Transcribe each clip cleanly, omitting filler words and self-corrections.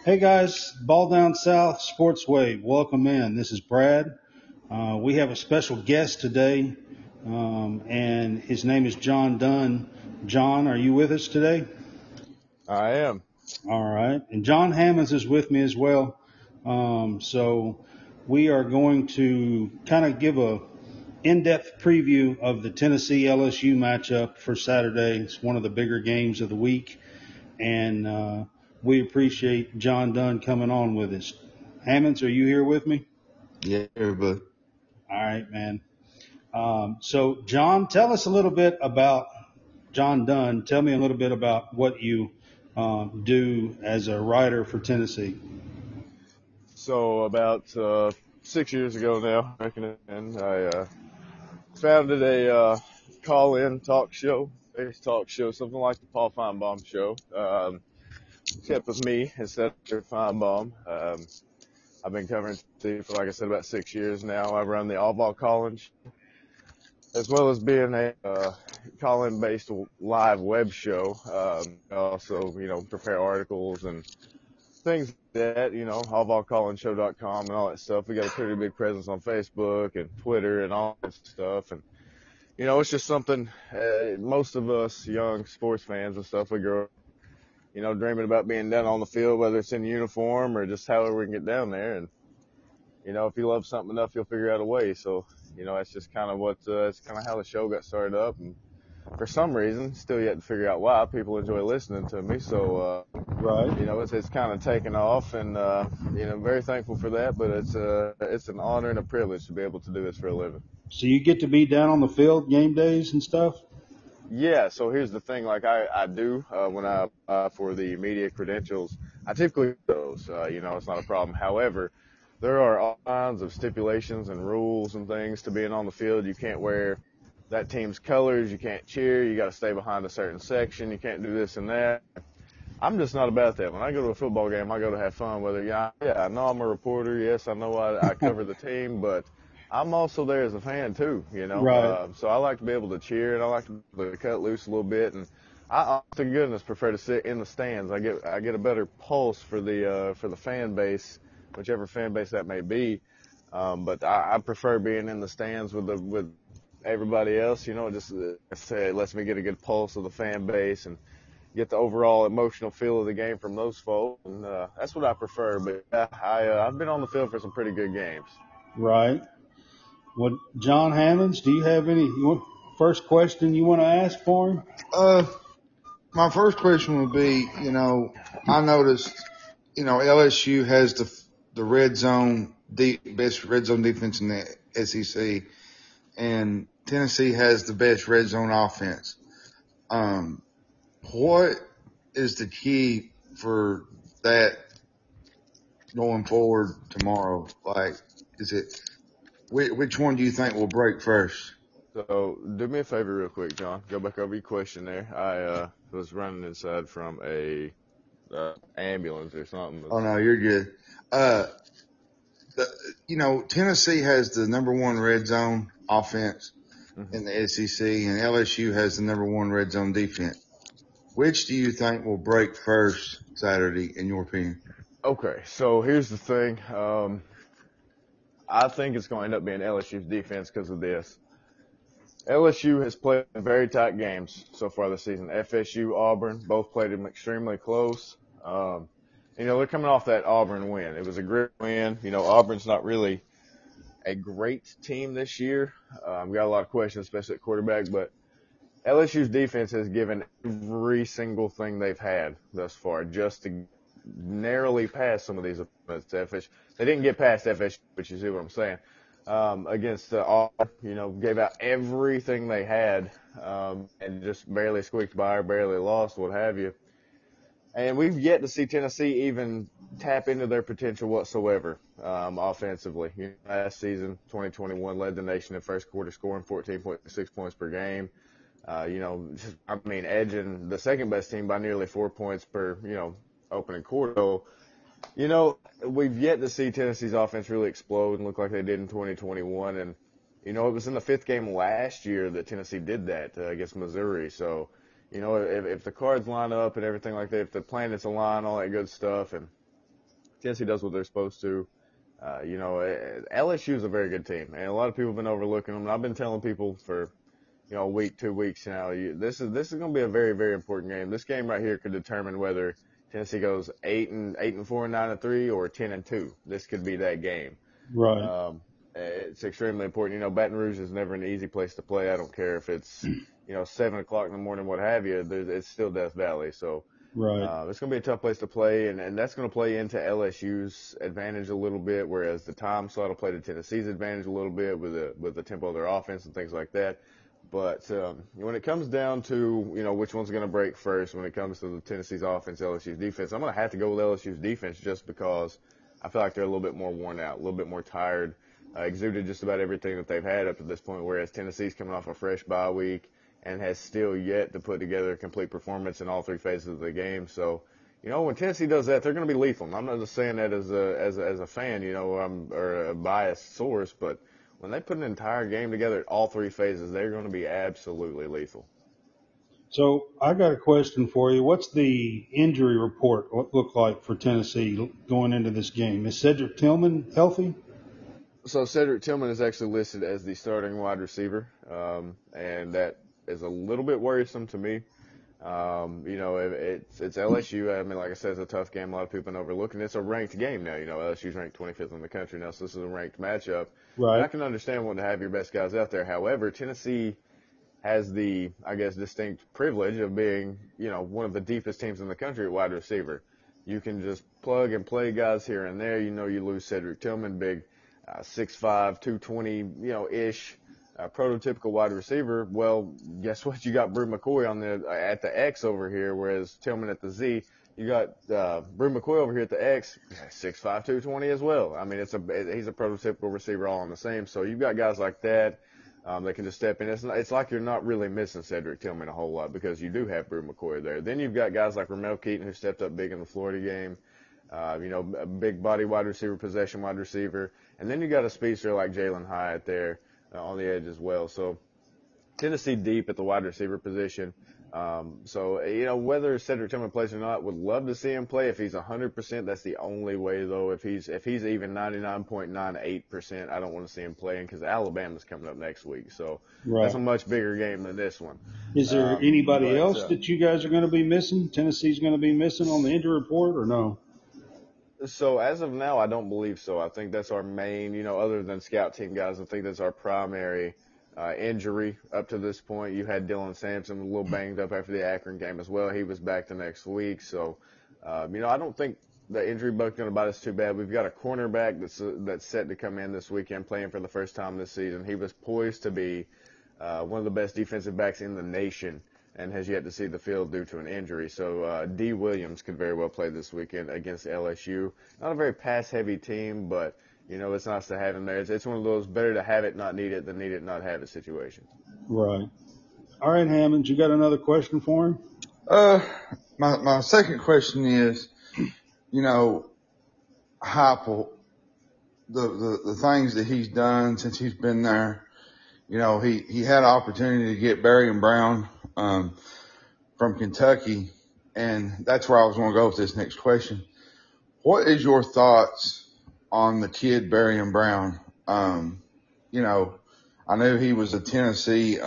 Hey guys, Ball Down South Sportsway, welcome in. This is Brad. We have a special guest today, and his name is John Dunn. John, are you with us today? I am. All right. And John Hammond is with me as well. So we are going to kind of give a in-depth preview of the Tennessee LSU matchup for Saturday. It's one of the bigger games of the week, and we appreciate John Dunn coming on with us. Hammonds, are you here with me? Yeah, but All right, man. So, John, tell us a little bit about John Dunn. Tell me a little bit about what you do as a writer for Tennessee. So about 6 years ago now, I reckon, and I founded a call-in talk show, something like the Paul Feinbaum show, except with me instead of Feinbaum. I've been covering Tennessee for, like I said, about 6 years now. I run the All Ball College, as well as being a call-in based live web show. Also, prepare articles and things like that, allballcollinshow.com and all that stuff. We got a pretty big presence on Facebook and Twitter and all that stuff. And, it's just something most of us young sports fans and stuff, we grow up, dreaming about being down on the field, whether it's in uniform or just however we can get down there. And, if you love something enough, you'll figure out a way. So, that's just kind of it's kind of how the show got started up. And for some reason, still yet to figure out why people enjoy listening to me. So, Right. it's kind of taken off, and very thankful for that. But it's an honor and a privilege to be able to do this for a living. So you get to be down on the field game days and stuff? Yeah. So here's the thing: like I do when I apply for the media credentials, I typically do those. It's not a problem. However, there are all kinds of stipulations and rules and things to being on the field. You can't wear that team's colors. You can't cheer. You got to stay behind a certain section. You can't do this and that. I'm just not about that. When I go to a football game, I go to have fun. I know I'm a reporter. Yes, I know I cover the team, but I'm also there as a fan too. Right. So I like to be able to cheer, and I like to be able to cut loose a little bit. And I, honest to goodness, prefer to sit in the stands. I get a better pulse for the fan base, whichever fan base that may be. But I prefer being in the stands with everybody else. It lets me get a good pulse of the fan base and get the overall emotional feel of the game from those folks, and that's what I prefer. But I've been on the field for some pretty good games. Right. Well, John Hammonds, do you have any first question you want to ask for him? my first question would be, I noticed, LSU has the red zone best red zone defense in the SEC, and Tennessee has the best red zone offense. What is the key for that going forward tomorrow? Like, is it which one do you think will break first? So do me a favor real quick, John. Go back over your question there. I was running inside from a ambulance or something. Oh no, you're good. Tennessee has the number one red zone offense in the SEC, and LSU has the number one red zone defense. Which do you think will break first Saturday, in your opinion? Okay, so here's the thing. I think it's going to end up being LSU's defense because of this. LSU has played very tight games so far this season. FSU, Auburn, both played them extremely close. They're coming off that Auburn win. It was a great win. Auburn's not really a great team this year. We got a lot of questions, especially at quarterback, but LSU's defense has given every single thing they've had thus far just to narrowly pass some of these opponents to FSU. They didn't get past FSU, but you see what I'm saying. Against Auburn, gave out everything they had, and just barely squeaked by or barely lost, what have you. And we've yet to see Tennessee even tap into their potential whatsoever, offensively. Last season, 2021, led the nation in first quarter, scoring 14.6 points per game. Edging the second best team by nearly 4 points per, opening quarter. So, we've yet to see Tennessee's offense really explode and look like they did in 2021. And, it was in the fifth game last year that Tennessee did that against Missouri. So, if the cards line up and everything like that, if the planets align, all that good stuff, and Tennessee does what they're supposed to. LSU is a very good team, and a lot of people have been overlooking them. And I've been telling people for a week, 2 weeks now. This is going to be a very, very important game. This game right here could determine whether Tennessee goes 8-4, 9-3, or 10-2. This could be that game. Right. It's extremely important. Baton Rouge is never an easy place to play. I don't care if it's 7 o'clock in the morning, what have you. It's still Death Valley. So Right. it's going to be a tough place to play, and that's going to play into LSU's advantage a little bit, whereas the time slot will play to Tennessee's advantage a little bit with the tempo of their offense and things like that. But when it comes down to, which one's going to break first when it comes to the Tennessee's offense, LSU's defense, I'm going to have to go with LSU's defense just because I feel like they're a little bit more worn out, a little bit more tired, exuded just about everything that they've had up to this point, whereas Tennessee's coming off a fresh bye week and has still yet to put together a complete performance in all three phases of the game. So, when Tennessee does that, they're going to be lethal. I'm not just saying that as a fan, or a biased source, but when they put an entire game together at all three phases, they're going to be absolutely lethal. So I got a question for you. What's the injury report look like for Tennessee going into this game? Is Cedric Tillman healthy? So Cedric Tillman is actually listed as the starting wide receiver, and that is a little bit worrisome to me. It's LSU. I mean, like I said, it's a tough game. A lot of people have been overlooking. It's a ranked game now. LSU's ranked 25th in the country now, so this is a ranked matchup. Right. And I can understand wanting to have your best guys out there. However, Tennessee has the, I guess, distinct privilege of being, one of the deepest teams in the country at wide receiver. You can just plug and play guys here and there. You lose Cedric Tillman, big 6'5", 220, ish. Prototypical wide receiver. Well, guess what? You got Brew McCoy at the X over here, whereas Tillman at the Z. You got Brew McCoy over here at the X, 6'5", 220 as well. I mean, he's a prototypical receiver all on the same. So you've got guys like that that can just step in. It's like you're not really missing Cedric Tillman a whole lot because you do have Brew McCoy there. Then you've got guys like Ramel Keaton who stepped up big in the Florida game. A big body wide receiver, possession wide receiver. And then you got a speedster like Jalen Hyatt there on the edge as well. So Tennessee deep at the wide receiver position. Whether Cedric Tillman plays or not, would love to see him play. If he's 100%, that's the only way, though. If he's even 99.98%, I don't want to see him playing because Alabama's coming up next week. So That's a much bigger game than this one. Is there anybody else that you guys are going to be missing? Tennessee's going to be missing on the injury report or no? So as of now, I don't believe so. I think that's our main, other than scout team guys, I think that's our primary injury up to this point. You had Dylan Sampson a little banged up after the Akron game as well. He was back the next week. So, I don't think the injury bug's going to bite us too bad. We've got a cornerback that's set to come in this weekend playing for the first time this season. He was poised to be one of the best defensive backs in the nation and has yet to see the field due to an injury. So D. Williams could very well play this weekend against LSU. Not a very pass-heavy team, but, it's nice to have him there. It's one of those better to have it, not need it, than need it, not have it situations. Right. All right, Hammond, you got another question for him? My second question is, Heupel, the things that he's done since he's been there. He had an opportunity to get Barry and Brown from Kentucky, and that's where I was going to go with this next question. What is your thoughts on the kid Barry and Brown? I knew he was a Tennessee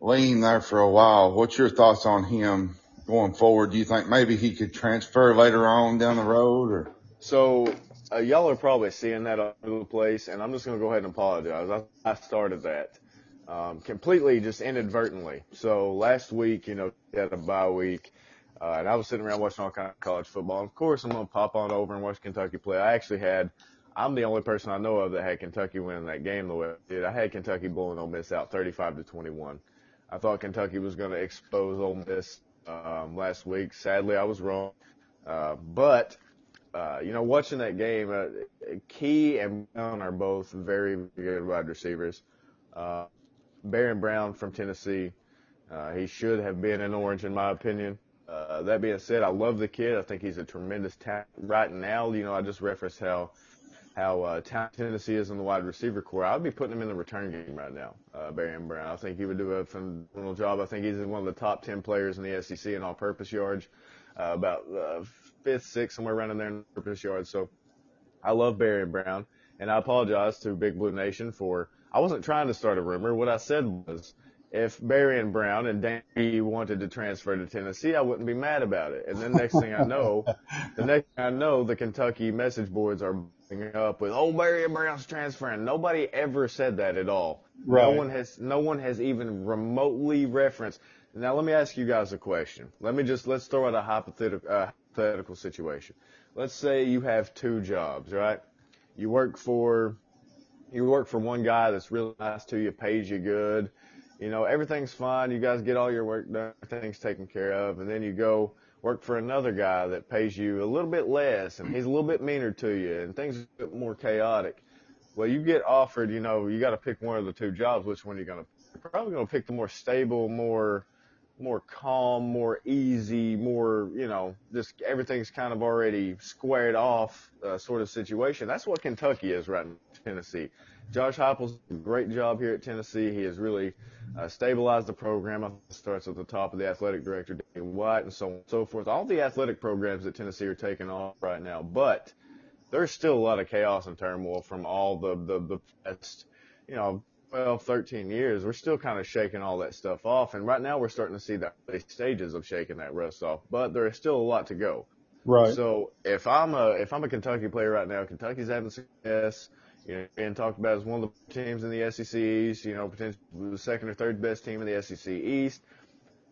lean there for a while. What's your thoughts on him going forward? Do you think maybe he could transfer later on down the road? Or So y'all are probably seeing that all over the place, and I'm just going to go ahead and apologize. I started that completely just inadvertently. So last week, we had a bye week, and I was sitting around watching all kinds of college football. And of course, I'm going to pop on over and watch Kentucky play. I'm the only person I know of that had Kentucky winning that game the way I did. I had Kentucky blowing Ole Miss out 35-21. I thought Kentucky was going to expose Ole Miss last week. Sadly, I was wrong. But watching that game, Key and Brown are both very, very good wide receivers. Barron Brown from Tennessee, he should have been an Orange in my opinion. That being said, I love the kid. I think he's a tremendous talent. Right now, I just referenced how talented Tennessee is in the wide receiver core. I would be putting him in the return game right now, Barron Brown. I think he would do a phenomenal job. I think he's one of the top 10 players in the SEC in all-purpose yards. About fifth, sixth, somewhere around in there in the purpose yard. So I love Barry and Brown, and I apologize to Big Blue Nation I wasn't trying to start a rumor. What I said was, if Barry and Brown and Danny wanted to transfer to Tennessee, I wouldn't be mad about it. And then next thing I know, the Kentucky message boards are blowing up with, "Oh, Barry and Brown's transferring." Nobody ever said that at all. Right. No one has even remotely referenced. Now let me ask you guys a question. Let's throw out a hypothetical situation. Let's say you have two jobs, right? You work for one guy that's really nice to you, pays you good. Everything's fine. You guys get all your work done, everything's taken care of, and then you go work for another guy that pays you a little bit less, and he's a little bit meaner to you, and things are a bit more chaotic. Well, you get offered, you got to pick one of the two jobs. Which one are you going to? You're probably going to pick the more stable, more calm, more easy, more, just everything's kind of already squared off sort of situation. That's what Kentucky is right now, Tennessee. Josh Heupel's done a great job here at Tennessee. He has really stabilized the program. I think it starts at the top of the athletic director, Danny White, and so on and so forth. All the athletic programs at Tennessee are taking off right now, but there's still a lot of chaos and turmoil from all the past, 12, 13 years. We're still kind of shaking all that stuff off. And right now we're starting to see the early stages of shaking that rust off, but there is still a lot to go. Right. So if I'm a Kentucky player right now, Kentucky's having success, being talked about as one of the teams in the SEC East, potentially the second or third best team in the SEC East.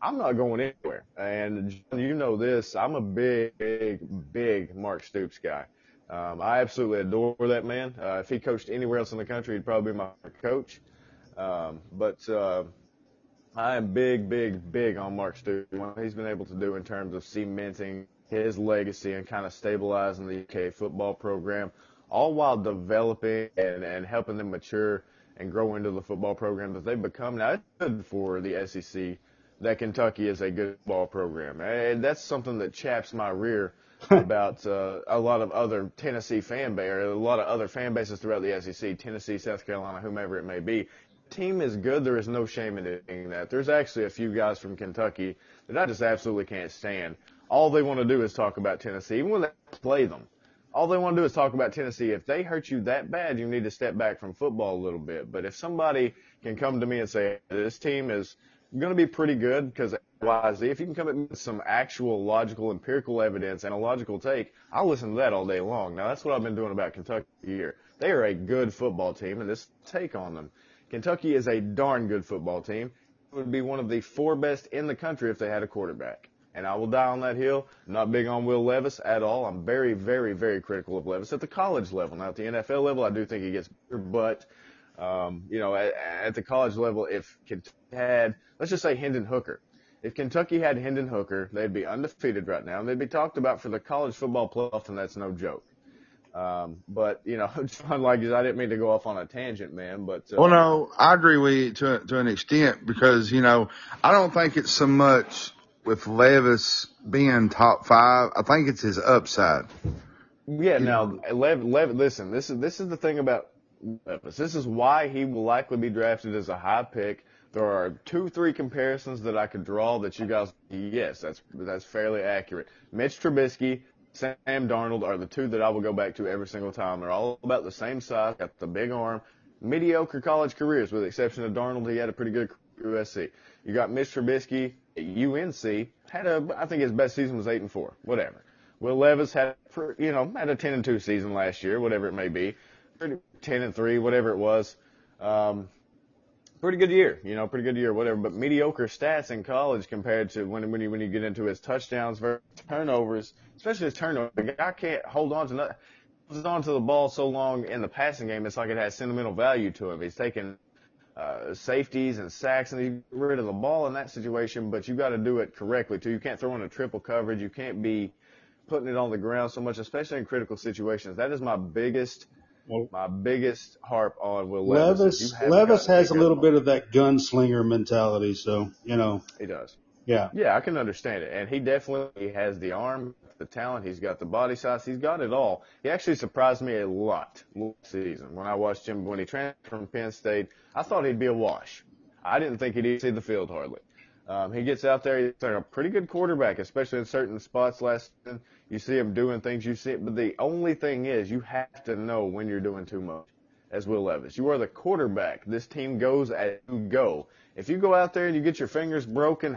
I'm not going anywhere. And John, this, I'm a big Mark Stoops guy. I absolutely adore that man. If he coached anywhere else in the country, he'd probably be my coach. But I am big on Mark Stoops. What he's been able to do in terms of cementing his legacy and kind of stabilizing the UK football program, all while developing and helping them mature and grow into the football program that they've become. Now, it's good for the SEC that Kentucky is a good football program. And that's something that chaps my rear about a lot of other Tennessee a lot of other fan bases throughout the SEC, Tennessee, South Carolina, whomever it may be. The team is good. There is no shame in doing that. There's actually a few guys from Kentucky that I just absolutely can't stand. All they want to do is talk about Tennessee, even when they play them. All they want to do is talk about Tennessee. If they hurt you that bad, you need to step back from football a little bit. But if somebody can come to me and say, this team is going to be pretty good because XYZ, if you can come up with some actual logical, empirical evidence and a logical take, I'll listen to that all day long. Now, that's what I've been doing about Kentucky here. They are a good football team, and this take on them. Kentucky is a darn good football team. It would be one of the 4 best in the country if they had a quarterback. And I will die on that hill. I'm not big on Will Levis at all. I'm very, very, very critical of Levis at the college level. Now, at the NFL level, I do think he gets better, but at the college level, if Kentucky had, let's just say Hendon Hooker. If Kentucky had Hendon Hooker, they'd be undefeated right now, and they'd be talked about for the college football playoff, and that's no joke. But, John, I didn't mean to go off on a tangent, man, but. Well, no, I agree with you to an extent because, I don't think it's so much with Levis being top 5. I think it's his upside. Yeah, now, listen, this is the thing about Levis. This is why he will likely be drafted as a high pick. There are 2-3 comparisons that I could draw that you guys, yes, that's fairly accurate. Mitch Trubisky, Sam Darnold are the 2 that I will go back to every single time. They're all about the same size, got the big arm, mediocre college careers with the exception of Darnold. He had a pretty good career at USC. You got Mitch Trubisky at UNC, I think his best season was 8-4, whatever. Will Levis had a 10-2 season last year, whatever it may be, 10-3, whatever it was. Pretty good year, whatever. But mediocre stats in college compared to when you get into his touchdowns versus turnovers, especially his turnovers. The guy can't hold on to the ball so long in the passing game. It's like it has sentimental value to him. He's taking safeties and sacks, and he's rid of the ball in that situation. But you got to do it correctly too. You can't throw in a triple coverage. You can't be putting it on the ground so much, especially in critical situations. That is my biggest harp on Will Levis. Levis has a little bit of that gunslinger mentality, so, He does. Yeah. Yeah, I can understand it. And he definitely has the arm, the talent. He's got the body size. He's got it all. He actually surprised me a lot last season when I watched him when he transferred from Penn State. I thought he'd be a wash. I didn't think he'd even see the field hardly. He gets out there. He's a pretty good quarterback, especially in certain spots last season. You see him doing things you see. But the only thing is you have to know when you're doing too much, as Will Levis. You are the quarterback. This team goes as you go. If you go out there and you get your fingers broken,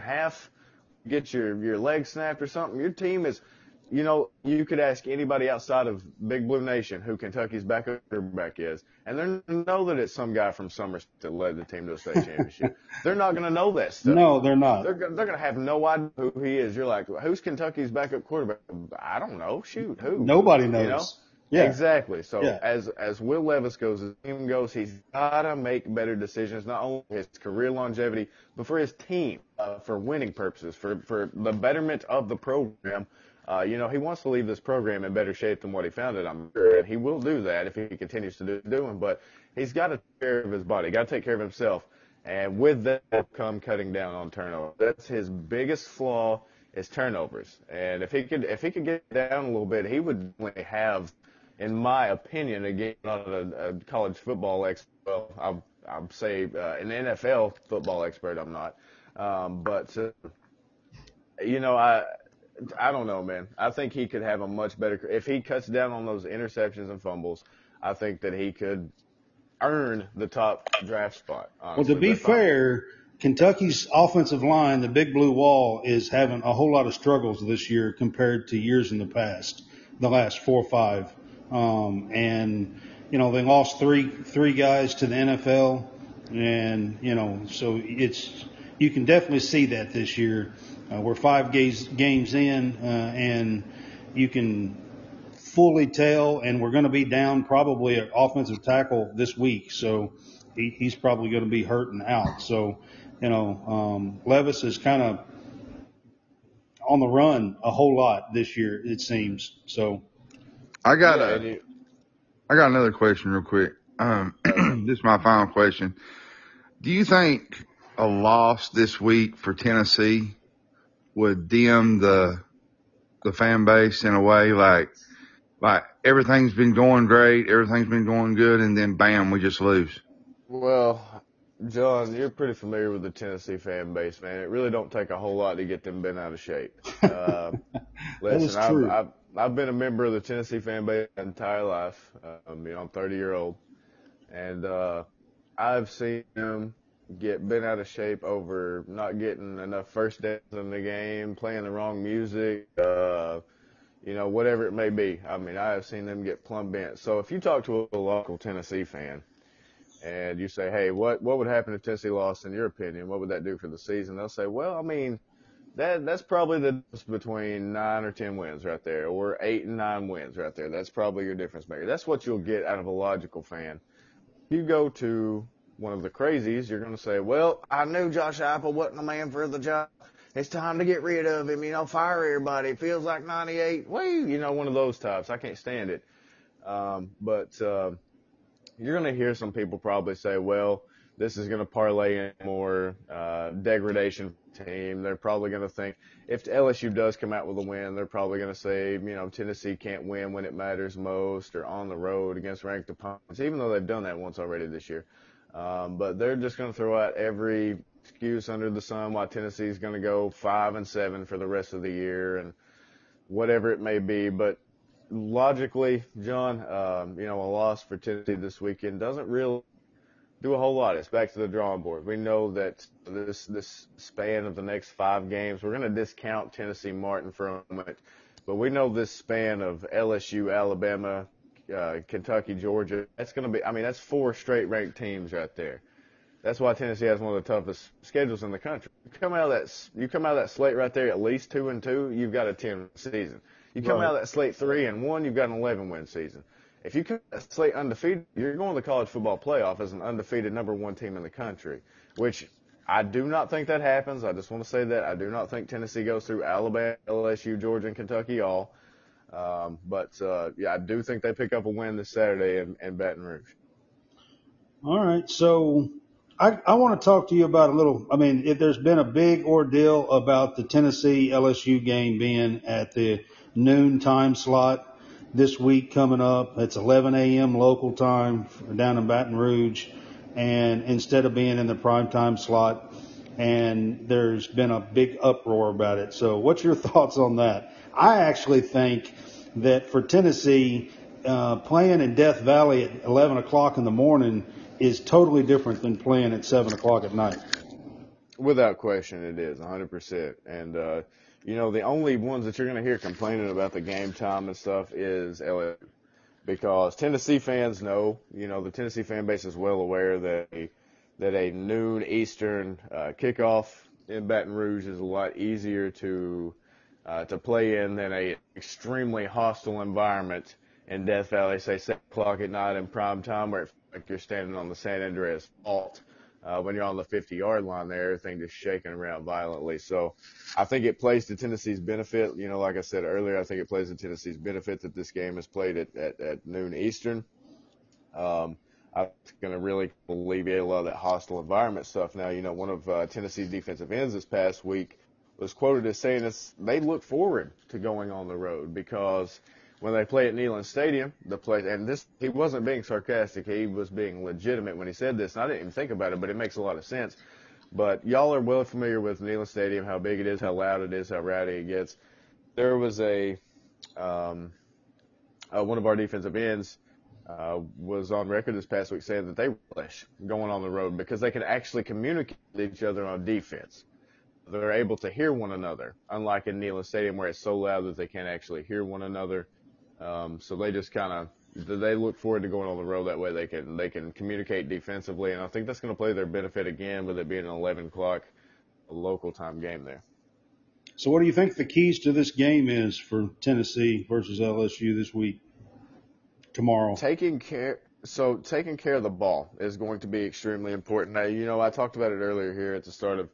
get your leg snapped or something, your team is, you could ask anybody outside of Big Blue Nation who Kentucky's backup quarterback is, and they're going to know that it's some guy from Somerset that led the team to a state championship. They're not going to know that stuff. No, they're not. They're going to have no idea who he is. You're like, who's Kentucky's backup quarterback? I don't know. Shoot, who? Nobody knows. Yeah. Exactly. So as Will Levis goes, as the team goes, he's got to make better decisions, not only for his career longevity, but for his team, for winning purposes, for the betterment of the program. He wants to leave this program in better shape than what he found it. I'm sure, and he will do that if he continues to do it. But he's got to take care of his body, got to take care of himself, and with that will come cutting down on turnovers. That's his biggest flaw is turnovers. And if he could get down a little bit, he would have, in my opinion, again, not a college football expert. Well, I'll say an NFL football expert. I'm not, but I don't know, man. I think he could have a much better – if he cuts down on those interceptions and fumbles, I think that he could earn the top draft spot, honestly. Well, to be fair, Kentucky's offensive line, the Big Blue Wall, is having a whole lot of struggles this year compared to years in the past, the last 4 or 5. They lost three guys to the NFL, and, so you can definitely see that this year. We're 5 games in, and you can fully tell, and we're going to be down probably at offensive tackle this week. So he's probably going to be hurt and out. So, Levis is kind of on the run a whole lot this year, it seems. So I got another question real quick. This is my final question. Do you think a loss this week for Tennessee would dim the fan base in a way, like everything's been going great, everything's been going good, and then bam, we just lose? Well, John, you're pretty familiar with the Tennessee fan base, man. It really don't take a whole lot to get them bent out of shape. Listen, I've been a member of the Tennessee fan base my entire life. I'm 30-year-old, and I've seen them get bent out of shape over not getting enough first downs in the game, playing the wrong music, whatever it may be. I mean, I have seen them get plumb bent. So if you talk to a local Tennessee fan and you say, hey, what would happen if Tennessee lost in your opinion? What would that do for the season? They'll say, well, I mean, that's probably the difference between 9 or 10 wins right there, or 8 and 9 wins right there. That's probably your difference maker. That's what you'll get out of a logical fan. You go to one of the crazies, you're going to say, well, I knew Josh Heupel wasn't the man for the job. It's time to get rid of him, fire everybody. It feels like 98. Woo, one of those types. I can't stand it. But you're going to hear some people probably say, well, this is going to parlay in more degradation team. They're probably going to think if LSU does come out with a win, they're probably going to say, Tennessee can't win when it matters most or on the road against ranked opponents, even though they've done that once already this year. But they're just going to throw out every excuse under the sun why Tennessee's going to go 5-7 for the rest of the year and whatever it may be. But logically, John, a loss for Tennessee this weekend doesn't really do a whole lot. It's back to the drawing board. We know that this span of the next 5 games, we're going to discount Tennessee Martin for a moment, but we know this span of LSU, Alabama, Kentucky, Georgia, that's going to be, that's 4 straight ranked teams right there. That's why Tennessee has one of the toughest schedules in the country. You come out of that slate right there at least 2-2, you've got a 10 season. You come out of that slate 3-1, you've got an 11-win season. If you come out of that slate undefeated, you're going to the college football playoff as an undefeated number 1 team in the country, which I do not think that happens. I just want to say that. I do not think Tennessee goes through Alabama, LSU, Georgia, and Kentucky all. But I do think they pick up a win this Saturday in Baton Rouge. All right. So I want to talk to you about if there's been a big ordeal about the Tennessee LSU game being at the noon time slot this week coming up. It's 11 a.m. local time down in Baton Rouge. And instead of being in the prime time slot, and there's been a big uproar about it. So what's your thoughts on that? I actually think that for Tennessee, playing in Death Valley at 11 o'clock in the morning is totally different than playing at 7 o'clock at night. Without question, it is 100%. And, the only ones that you're going to hear complaining about the game time and stuff is LSU. Because Tennessee fans know, the Tennessee fan base is well aware that a noon Eastern kickoff in Baton Rouge is a lot easier to play in than a extremely hostile environment in Death Valley, say 7 o'clock at night in prime time, where it feels like you're standing on the San Andreas Fault. When you're on the 50-yard line there, everything just shaking around violently. So I think it plays to Tennessee's benefit. Like I said earlier, I think it plays to Tennessee's benefit that this game is played at noon Eastern. I think it's going to really alleviate a lot of that hostile environment stuff. Now, one of Tennessee's defensive ends this past week was quoted as saying they look forward to going on the road because when they play at Neyland Stadium, he wasn't being sarcastic, he was being legitimate when he said this, and I didn't even think about it, but it makes a lot of sense. But y'all are well familiar with Neyland Stadium, how big it is, how loud it is, how rowdy it gets. There was one of our defensive ends was on record this past week saying that they relish going on the road because they can actually communicate with each other on defense. They're able to hear one another, unlike in Neyland Stadium where it's so loud that they can't actually hear one another. So they just they look forward to going on the road that way. They can communicate defensively, and I think that's going to play their benefit again with it being an 11 o'clock local time game there. So what do you think the keys to this game is for Tennessee versus LSU this week, tomorrow? Taking care of the ball is going to be extremely important. Now, I talked about it earlier here at the start of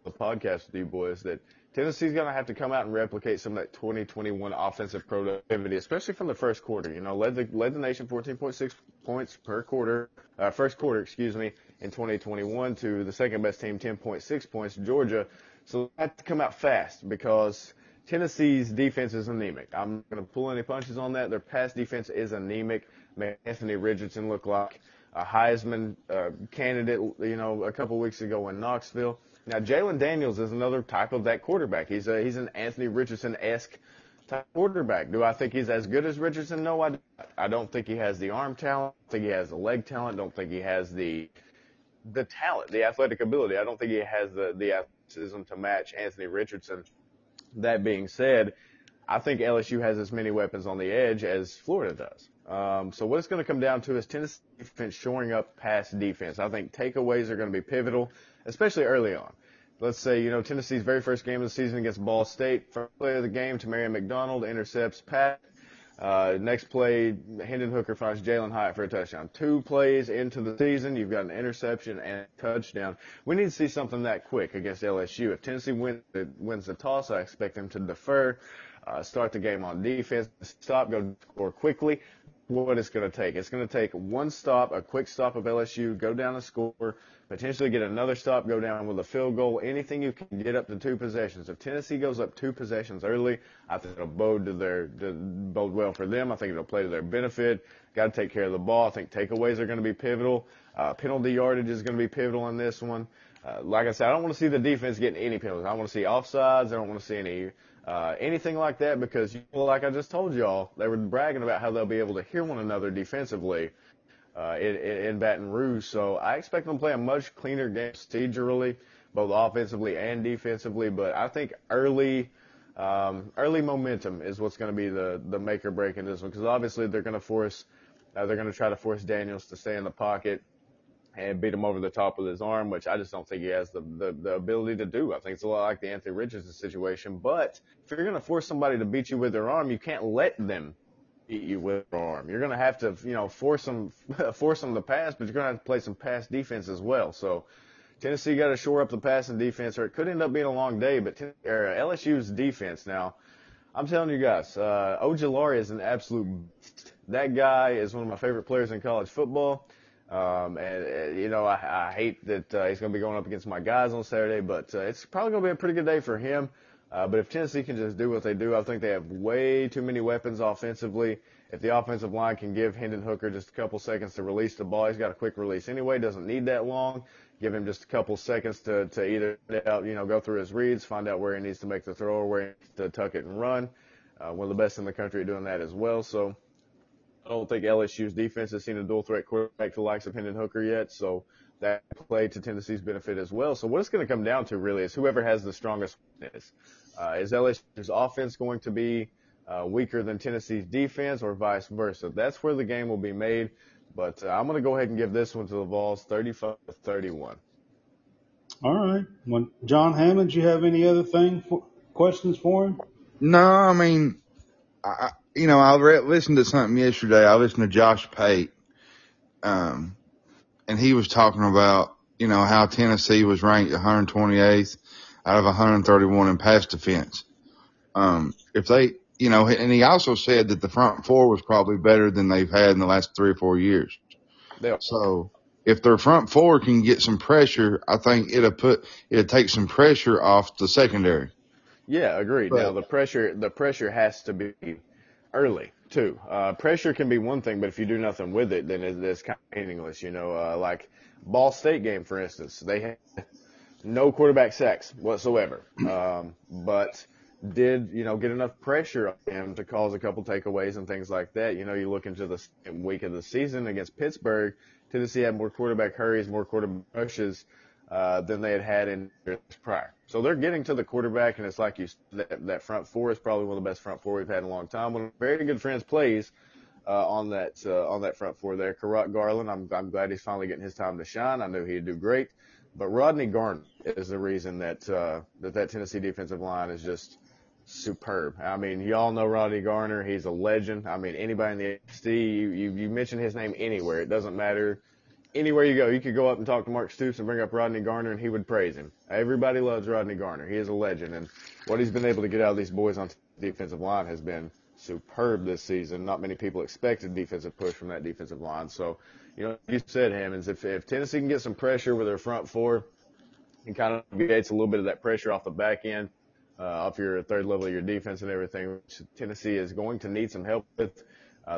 the podcast with you boys that Tennessee's going to have to come out and replicate some of that 2021 offensive productivity, especially from the first quarter. Led the nation 14.6 points per quarter, first quarter, in 2021 to the second best team, 10.6 points, Georgia. So they have to come out fast because Tennessee's defense is anemic. I'm not going to pull any punches on that. Their pass defense is anemic. Made Anthony Richardson look like a Heisman candidate, a couple weeks ago in Knoxville. Now, Jalen Daniels is another type of that quarterback. He's an Anthony Richardson-esque type quarterback. Do I think he's as good as Richardson? No, I don't think he has the arm talent. I don't think he has the leg talent. I don't think he has the talent, the athletic ability. I don't think he has the athleticism to match Anthony Richardson. That being said, I think LSU has as many weapons on the edge as Florida does. So what it's going to come down to is Tennessee defense shoring up pass defense. I think takeaways are going to be pivotal, especially early on. Let's say, Tennessee's very first game of the season against Ball State. First play of the game, Tamarion McDonald intercepts Pat. Next play, Hendon Hooker finds Jalen Hyatt for a touchdown. 2 plays into the season, you've got an interception and a touchdown. We need to see something that quick against LSU. If Tennessee wins the toss, I expect them to defer, start the game on defense, stop, go score quickly. What it's going to take. It's going to take one stop, a quick stop of LSU, go down and score, potentially get another stop, go down with a field goal, anything you can get up to 2 possessions. If Tennessee goes up 2 possessions early, I think it'll bode well for them. I think it'll play to their benefit. Got to take care of the ball. I think takeaways are going to be pivotal. Penalty yardage is going to be pivotal in this one. Like I said, I don't want to see the defense getting any penalties. I want to see offsides. I don't want to see anything like that because, like I just told y'all, they were bragging about how they'll be able to hear one another defensively in Baton Rouge. So I expect them to play a much cleaner game procedurally, both offensively and defensively. But I think early momentum is what's going to be the make or break in this one because obviously they're going to try to force Daniels to stay in the pocket and beat him over the top with his arm, which I just don't think he has the ability to do. I think it's a lot like the Anthony Richardson situation. But if you're going to force somebody to beat you with their arm, you can't let them beat you with their arm. You're going to have to, force them to pass, but you're going to have to play some pass defense as well. So Tennessee got to shore up the passing defense, or it could end up being a long day. But LSU's defense now, I'm telling you guys, Ojulari is an absolute beast. That guy is one of my favorite players in college football. I hate that he's going to be going up against my guys on Saturday, but it's probably going to be a pretty good day for him. But if Tennessee can just do what they do, I think they have way too many weapons offensively. If the offensive line can give Hendon Hooker just a couple seconds to release the ball, he's got a quick release anyway, doesn't need that long. Give him just a couple seconds to either go through his reads, find out where he needs to make the throw or where he needs to tuck it and run. One of the best in the country at doing that as well. So I don't think LSU's defense has seen a dual threat quarterback to the likes of Hendon Hooker yet. So that played to Tennessee's benefit as well. So what it's going to come down to really is whoever has the strongest weakness. Is LSU's offense going to be weaker than Tennessee's defense or vice versa? That's where the game will be made. But I'm going to go ahead and give this one to the Vols 35-31. All right. Well, John Hammond, you have any other questions for him? No, I mean, I listened to something yesterday. I listened to Josh Pate, and he was talking about, how Tennessee was ranked 128th out of 131 in pass defense. If they, and he also said that the front four was probably better than they've had in the last 3 or 4 years. Yeah. So if their front four can get some pressure, I think it'll take some pressure off the secondary. Yeah, agreed. Now the pressure has to be early too. Pressure can be one thing, but if you do nothing with it, then it's kind of meaningless. Like Ball State game, for instance, they had no quarterback sacks whatsoever, but did get enough pressure on him to cause a couple takeaways and things like that. You look into the second week of the season against Pittsburgh, Tennessee had more quarterback hurries, more quarterback rushes than they had in years prior. So they're getting to the quarterback, and it's like that front four is probably one of the best front four we've had in a long time. One of my very good friends plays on that front four there. Karat Garland, I'm glad he's finally getting his time to shine. I knew he'd do great, but Rodney Garner is the reason that Tennessee defensive line is just superb. I mean, you all know Rodney Garner. He's a legend. I mean, anybody in the AFC, you mention his name anywhere, it doesn't matter. Anywhere you go, you could go up and talk to Mark Stoops and bring up Rodney Garner, and he would praise him. Everybody loves Rodney Garner. He is a legend, and what he's been able to get out of these boys on the defensive line has been superb this season. Not many people expected defensive push from that defensive line. So, you said, Hammonds, if Tennessee can get some pressure with their front four and kind of negates a little bit of that pressure off the back end, off your third level of your defense and everything, which Tennessee is going to need some help with.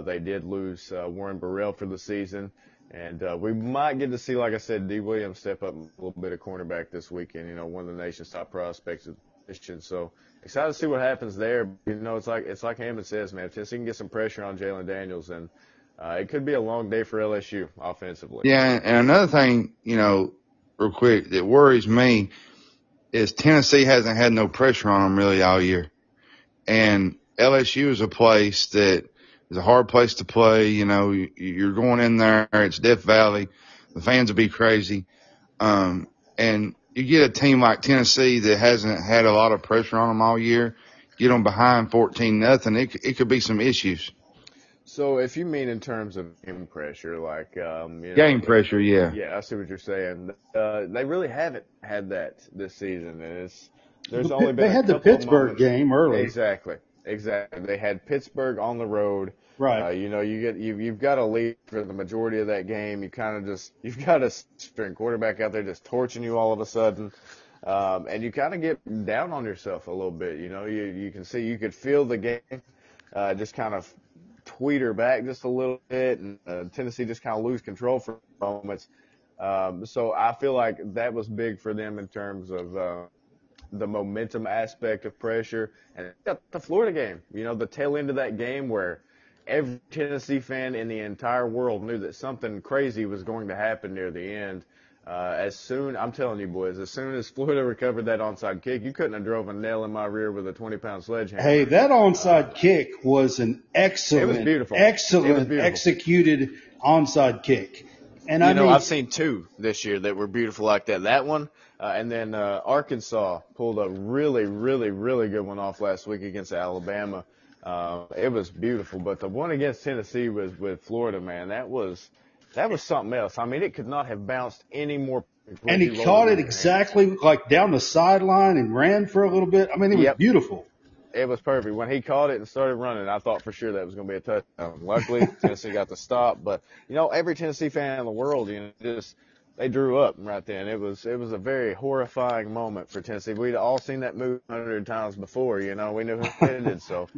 They did lose Warren Burrell for the season. And we might get to see, like I said, D. Williams step up a little bit of cornerback this weekend, one of the nation's top prospects of the position. So excited to see what happens there. It's like Hammond says, man, if Tennessee can get some pressure on Jalen Daniels, then it could be a long day for LSU offensively. Yeah, and another thing, real quick, that worries me is Tennessee hasn't had no pressure on them really all year. And LSU is a place that is a hard place to play. You're going in there. It's Death Valley. The fans will be crazy. And you get a team like Tennessee that hasn't had a lot of pressure on them all year, get them behind 14-0. It could be some issues. So if you mean in terms of game pressure, like game pressure, yeah. Yeah, I see what you're saying. They really haven't had that this season, and there's only been they had the Pittsburgh game early. Exactly. They had Pittsburgh on the road. Right. You've got a lead for the majority of that game. You've got a string quarterback out there just torching you all of a sudden. And you kind of get down on yourself a little bit. You could feel the game, just kind of tweeter back just a little bit, and Tennessee just kind of lose control for moments. So I feel like that was big for them in terms of the momentum aspect of pressure. And got the Florida game, the tail end of that game where every Tennessee fan in the entire world knew that something crazy was going to happen near the end. I'm telling you, boys, as soon as Florida recovered that onside kick, you couldn't have drove a nail in my rear with a 20-pound sledgehammer. Hey, that onside kick was an excellent, it was beautiful. Excellent executed onside kick. And I've seen two this year that were beautiful like that. That one, and then Arkansas pulled a really, really, really good one off last week against Alabama. It was beautiful, but the one against Tennessee was with Florida, man. That was something else. I mean, it could not have bounced any more. And he caught it exactly like down the sideline and ran for a little bit. I mean, it was beautiful. It was perfect. When he caught it and started running, I thought for sure that was going to be a touchdown. Luckily, Tennessee got the stop. But, every Tennessee fan in the world, just they drew up right then. It was a very horrifying moment for Tennessee. We'd all seen that movie 100 times before, you know. We knew who ended. So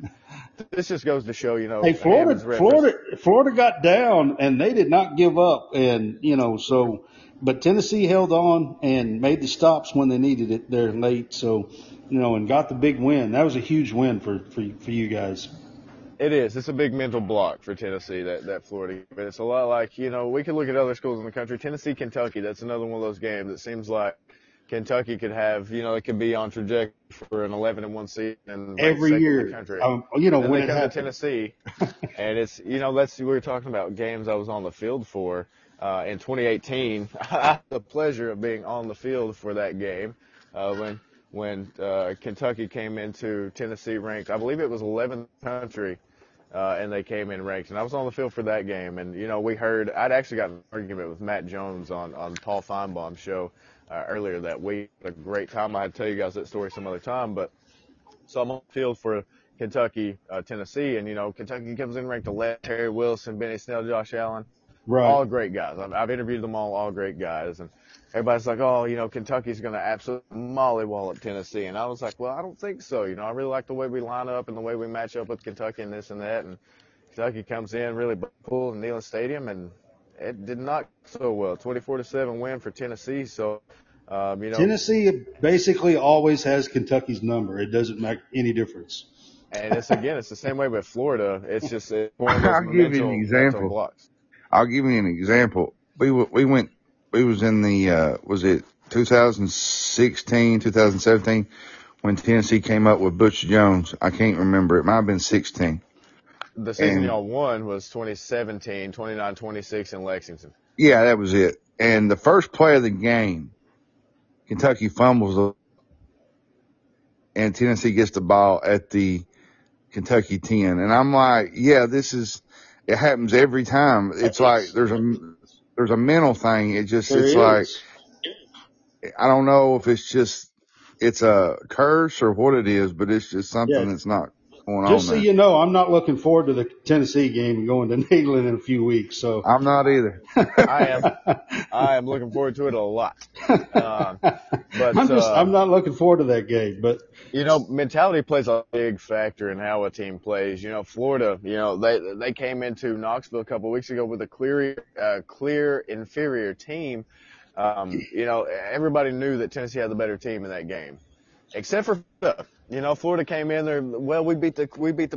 this just goes to show, you know, Hey, Hammond's reference. Florida got down and they did not give up. And, you know, so, but Tennessee held on and made the stops when they needed it there late. So, you know, and got the big win. That was a huge win for you guys. It is. It's a big mental block for Tennessee, that Florida game. But it's a lot like, you know, we could look at other schools in the country. Tennessee, Kentucky, that's another one of those games. It seems like Kentucky could have, you know, it could be on trajectory for an 11-1 season and every year. in the country. You know, and when they it come happened. to Tennessee, and it's, you know, we were talking about games I was on the field for. In 2018, I had the pleasure of being on the field for that game when Kentucky came into Tennessee ranked, I believe it was 11th country. And they came in ranked, and I was on the field for that game. And, you know, I'd actually got an argument with Matt Jones on Paul Feinbaum's show earlier that week. A great time. I had to tell you guys that story some other time. But so I'm on the field for Kentucky, Tennessee, and, you know, Kentucky comes in ranked 11. Terry Wilson, Benny Snell, Josh Allen. Right. All great guys. I've interviewed them all great guys. And everybody's like, oh, you know, Kentucky's going to absolutely mollywallop Tennessee. And I was like, well, I don't think so. You know, I really like the way we line up and the way we match up with Kentucky and this and that. And Kentucky comes in really cool in Neyland Stadium, and it did not go so well. 24-7 win for Tennessee. So, you know. Tennessee basically always has Kentucky's number. It doesn't make any difference. And it's the same way with Florida. It's just one of those I'll give you an example. blocks. I'll give you an example. We was in the, was it 2016, 2017 when Tennessee came up with Butch Jones? I can't remember. It might have been 16. The season y'all won was 2017, 29-26 in Lexington. Yeah, that was it. And the first play of the game, Kentucky fumbles and Tennessee gets the ball at the Kentucky 10. And I'm like, yeah, it happens every time. It's like there's a mental thing. Like, I don't know if it's a curse or what it is, but it's just something that's not going on. Just so you know, I'm not looking forward to the Tennessee game and going to Neyland in a few weeks. So I'm not either. I am looking forward to it a lot. But I'm not looking forward to that game. But you know, mentality plays a big factor in how a team plays. You know, Florida, you know, they came into Knoxville a couple of weeks ago with a clear inferior team. You know, everybody knew that Tennessee had the better team in that game, except for Florida. You know, Florida came in there. Well, we beat the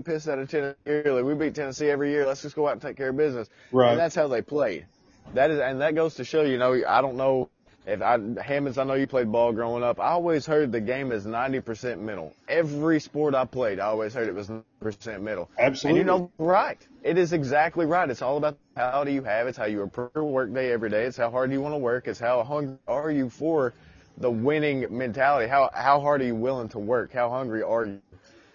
piss out of Tennessee yearly. We beat Tennessee every year. Let's just go out and take care of business. Right. And that's how they played. That goes to show. You know, I don't know. Hammonds, I know you played ball growing up. I always heard the game is 90% mental. Every sport I played, I always heard it was 90% mental. Absolutely. And you know, right. It is exactly right. It's all about how do you have it. It's how you approach your work day every day. It's how hard you want to work. It's how hungry are you for the winning mentality. How hard are you willing to work? How hungry are you?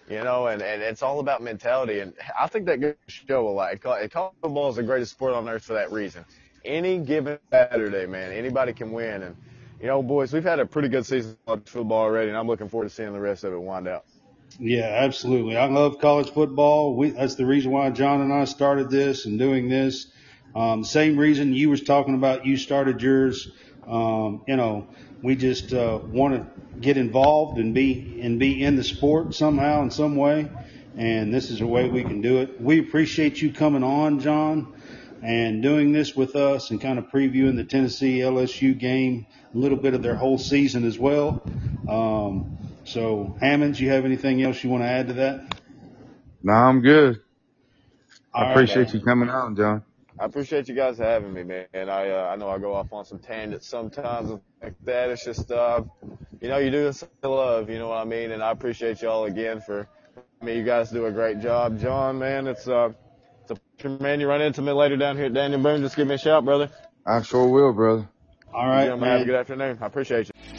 You know, and it's all about mentality. And I think that goes to show a lot. College football is the greatest sport on earth for that reason. Any given Saturday, man, anybody can win. And, you know, boys, we've had a pretty good season of football already, and I'm looking forward to seeing the rest of it wind out. Yeah, absolutely. I love college football. That's the reason why John and I started this and doing this. Same reason you was talking about you started yours. You know, we just want to get involved and be in the sport somehow in some way, and this is a way we can do it. We appreciate you coming on, John, and doing this with us and kind of previewing the Tennessee LSU game, a little bit of their whole season as well. So, Hammond, you have anything else you want to add to that? No, I'm good. I appreciate right, you coming on, John. I appreciate you guys having me, man. And I know I go off on some tangents sometimes like that. It's just, you know, you do this for love, you know what I mean? And I appreciate y'all again you guys do a great job. John, man, it's a pleasure, man. You run into me later down here at Daniel Boone. Just give me a shout, brother. I sure will, brother. All right, man. Have a good afternoon. I appreciate you.